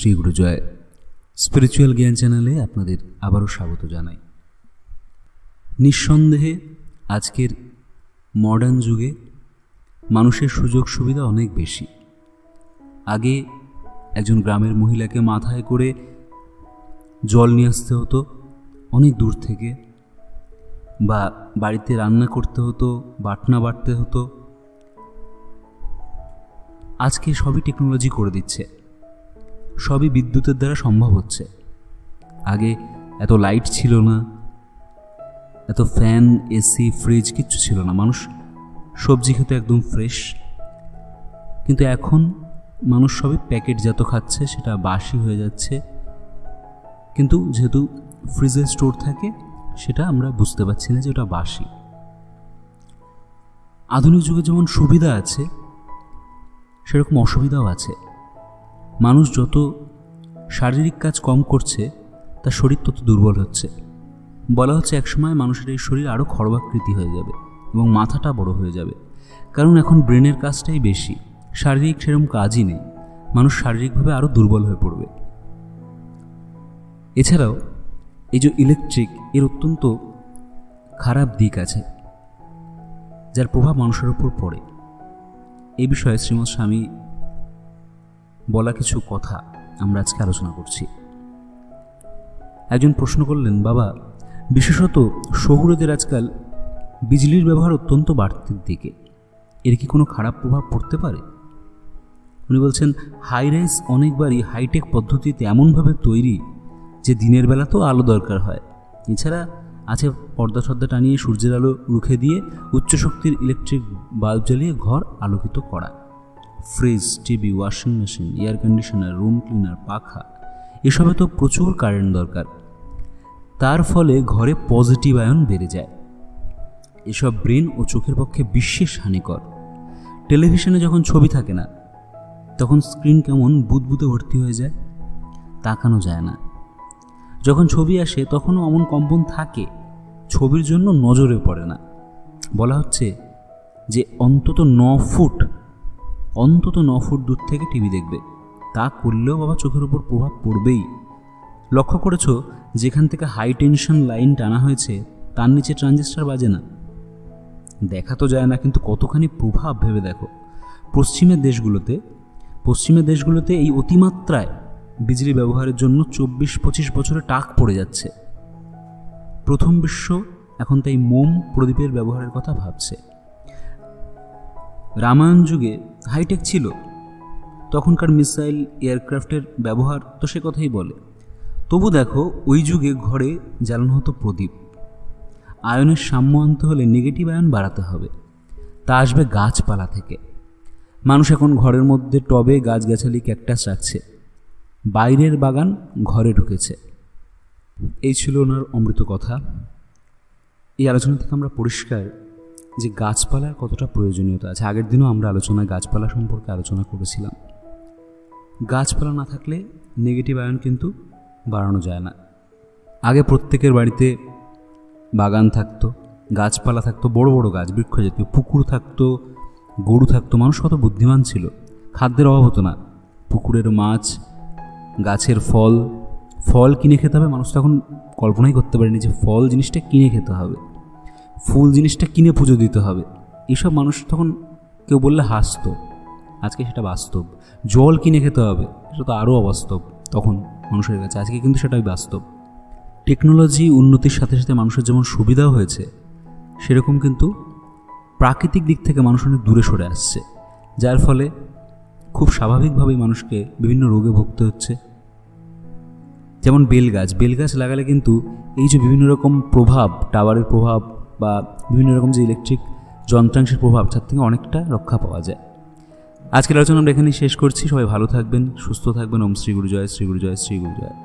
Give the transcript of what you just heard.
Shri গুরুজয় spiritual জ্ঞান চ্যানেলে আপনাদের আবারও স্বাগত জানাই। নিঃসন্দেহে আজকের মডার্ন যুগে মানুষের সুযোগ সুবিধা অনেক বেশি। আগে একজন গ্রামের মহিলাকে মাথায় করে জল নিয়ে আসতে হতো অনেক দূর থেকে, বা বাড়িতে রান্না করতে হতো, বাটনা বাটতে হতো। আজকে সবই টেকনোলজি করে দিচ্ছে, সবই বিদ্যুতের দ্বারা সম্ভব হচ্ছে। আগে এত লাইট ছিল না, এত ফ্যান, এসি, ফ্রিজ কিচ্ছু ছিল না। মানুষ সবজি খেতে একদম ফ্রেশ। কিন্তু এখন মানুষ সবই প্যাকেটজাত খাচ্ছে, সেটা বাসি হয়ে যাচ্ছে। কিন্তু যেহেতু ফ্রিজে স্টোর থাকে, সেটা আমরা বুঝতে পারছি না যে ওটা বাসি। আধুনিক যুগে যেমন সুবিধা আছে, সেরকম অসুবিধাও আছে। মানুষ যত শারীরিক কাজ কম করছে, তার শরীর তত দুর্বল হচ্ছে। বলা হচ্ছে একসময় মানুষের এই শরীর আরও খর্বাকৃতি হয়ে যাবে এবং মাথাটা বড় হয়ে যাবে, কারণ এখন ব্রেনের কাজটাই বেশি, শারীরিক সেরকম কাজই নেই। মানুষ শারীরিকভাবে আরও দুর্বল হয়ে পড়বে। এছাড়াও এই যে ইলেকট্রিক, এর অত্যন্ত খারাপ দিক আছে, যার প্রভাব মানুষের উপর পড়ে। এই বিষয়ে শ্রীমৎ স্বামী বলা কিছু কথা আমরা আজকে আলোচনা করছি। একজন প্রশ্ন করলেন, বাবা, বিশেষত শহুরেদের আজকাল বিজলির ব্যবহার অত্যন্ত বাড়তির দিকে, এর কি কোনো খারাপ প্রভাব পড়তে পারে? উনি বলছেন, হাই রাইজ অনেকবারই হাইটেক পদ্ধতিতে এমনভাবে তৈরি যে দিনের বেলা তো আলো দরকার হয়। এছাড়া আছে পর্দা সর্দা টানিয়ে সূর্যের আলো রুখে দিয়ে উচ্চ শক্তির ইলেকট্রিক বাল্ব জ্বালিয়ে ঘর আলোকিত করা। Fridge, TV, washing machine, air conditioner, room cleaner, পাখা, এসবে তো প্রচুর কারেন্ট দরকার। তার ফলে ঘরে পজিটিভ আয়ন বেড়ে যায়। এসব ব্রেন ও চোখের পক্ষে বিশেষ হানিকর। টেলিভিশনে যখন ছবি থাকে না, তখন স্ক্রিন কেমন বুদবুদে ভর্তি হয়ে যায়, তাকানো যায় না। যখন ছবি আসে তখনও অমন কম্পন থাকে, ছবির জন্য নজরে পড়ে না। বলা হচ্ছে যে অন্তত 9 ফুট দূর থেকে টিভি দেখবে। তা করলেও বাবা চোখের উপর প্রভাব পড়বেই। লক্ষ্য করেছ, যেখান থেকে হাই টেনশন লাইন টানা হয়েছে তার নিচে ট্রানজিস্টার বাজে না, দেখা তো যায় না, কিন্তু কতখানি প্রভাব ভেবে দেখো। পশ্চিমের দেশগুলোতে এই অতিমাত্রায় বিজলি ব্যবহারের জন্য 24-25 বছরে টাক পড়ে যাচ্ছে। প্রথম বিশ্ব এখন তাই মোম প্রদীপের ব্যবহারের কথা ভাবছে। রামায়ণ যুগে হাইটেক ছিল, তখনকার মিসাইল, এয়ারক্রাফটের ব্যবহার তো সে কথাই বলে। তবু দেখো, ওই যুগে ঘরে জ্বালানো হতো প্রদীপ। আয়নের সাম্য আনতে হলে নেগেটিভ আয়ন বাড়াতে হবে, তা আসবে গাছপালা থেকে। মানুষ এখন ঘরের মধ্যে টবে গাছগাছালি, ক্যাকটাস রাখছে, বাইরের বাগান ঘরে ঢুকেছে। এই ছিল ওনার অমৃত কথা। এই আলোচনা থেকে আমরা পরিষ্কার যে গাছপালার কতটা প্রয়োজনীয়তা আছে। আগের দিনও আমরা গাছপালা সম্পর্কে আলোচনা করেছিলাম। গাছপালা না থাকলে নেগেটিভ আয়ন কিন্তু বাড়ানো যায় না। আগে প্রত্যেকের বাড়িতে বাগান থাকতো, গাছপালা থাকতো, বড় বড় গাছ, বৃক্ষ জাতীয়, পুকুর থাকতো, গরু থাকতো। মানুষ কত বুদ্ধিমান ছিল, খাদ্যের অভাব হতো না। পুকুরের মাছ, গাছের ফল কিনে খেতে হবে। মানুষ তখন কল্পনাই করতে পারেনি যে ফল জিনিসটা কিনে খেতে হবে, ফুল জিনিসটা কিনে পুজো দিতে হবে। এইসব মানুষ তখন কেউ বললে হাসতো। আজকে সেটা বাস্তব। জল কিনে খেতে হবে, সেটা তো আরও অবাস্তব তখন মানুষের কাছে। আজকে কিন্তু সেটাই বাস্তব। টেকনোলজি উন্নতির সাথে সাথে মানুষের যেমন সুবিধাও হয়েছে, সেরকম কিন্তু প্রাকৃতিক দিক থেকে মানুষ অনেক দূরে সরে আসছে, যার ফলে খুব স্বাভাবিকভাবেই মানুষকে বিভিন্ন রোগে ভুগতে হচ্ছে। যেমন বেলগাছ লাগালে কিন্তু এই যে বিভিন্ন রকম প্রভাব, টাওয়ারের প্রভাব বা বিভিন্ন রকম যে ইলেকট্রিক যন্ত্রাংশের প্রভাব, তার থেকে অনেকটা রক্ষা পাওয়া যায়। আজকের আলোচনা আমরা এখানেই শেষ করছি। সবাই ভালো থাকবেন, সুস্থ থাকবেন। ওম শ্রী গুরুজয়, শ্রী গুরুজয়, শ্রী গুরুজয়।